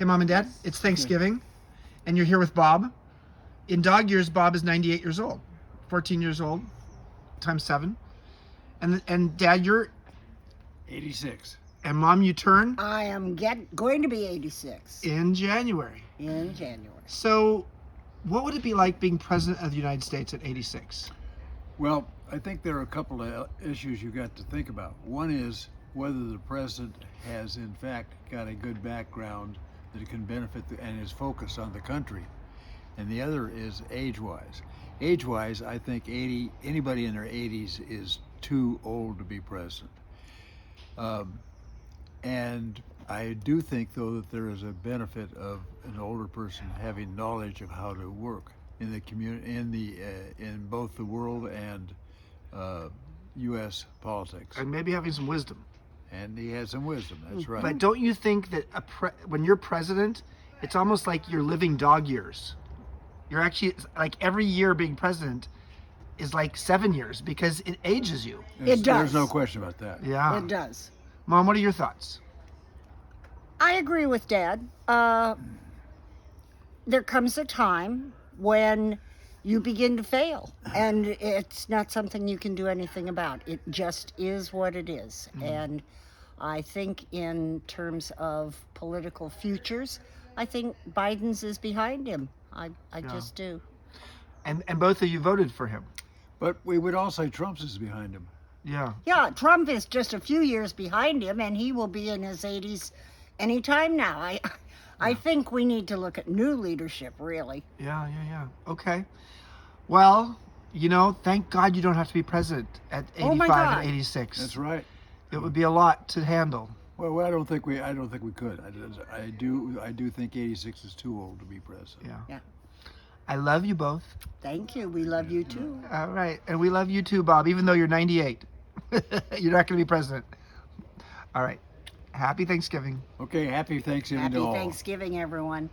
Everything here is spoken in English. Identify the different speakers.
Speaker 1: Hey, Mom and Dad, it's Thanksgiving, and you're here with Bob. In dog years, Bob is 98 years old, 14 years old, times 7. And Dad, you're
Speaker 2: 86.
Speaker 1: and Mom, you turn
Speaker 3: I am going to be 86
Speaker 1: in January.
Speaker 3: in January.
Speaker 1: So, what would it be like being President of the United States at 86?
Speaker 2: Well, I think there are a couple of issues you got to think about. One is whether the president has, in fact, got a good background that can benefit and is focused on the country. And the other is age-wise. Age-wise, I think anybody in their 80s is too old to be president. And I do think, though, that there is a benefit of an older person having knowledge of how to work in the community, in both the world and U.S. politics.
Speaker 1: And maybe having some wisdom.
Speaker 2: And he has some wisdom. That's right.
Speaker 1: But don't you think that when you're president, it's almost like you're living dog years? You're actually, like, every year being president is like 7 years because it ages you.
Speaker 3: It does.
Speaker 2: There's no question about that.
Speaker 1: Yeah.
Speaker 3: It does.
Speaker 1: Mom, what are your thoughts?
Speaker 3: I agree with Dad. There comes a time when you begin to fail, and it's not something you can do anything about. It just is what it is. And I think in terms of political futures, I think Biden's is behind him. I just do.
Speaker 1: And both of you voted for him.
Speaker 2: But we would all say Trump's is behind him.
Speaker 1: Yeah.
Speaker 3: Yeah, Trump is just a few years behind him, and he will be in his 80s anytime now. I think we need to look at new leadership, really.
Speaker 1: Yeah. Okay. Well, thank God you don't have to be president at 85
Speaker 3: Oh my God.
Speaker 1: and 86.
Speaker 2: That's right.
Speaker 1: It would be a lot to handle.
Speaker 2: Well, I don't think we could. I do think 86 is too old to be president.
Speaker 1: Yeah.
Speaker 3: Yeah.
Speaker 1: I love you both.
Speaker 3: Thank you. We love you too.
Speaker 1: All right. And we love you too, Bob, even though you're 98. You're not going to be president. All right. Happy Thanksgiving.
Speaker 2: Okay, happy Thanksgiving
Speaker 3: Happy
Speaker 2: to all.
Speaker 3: Thanksgiving, everyone.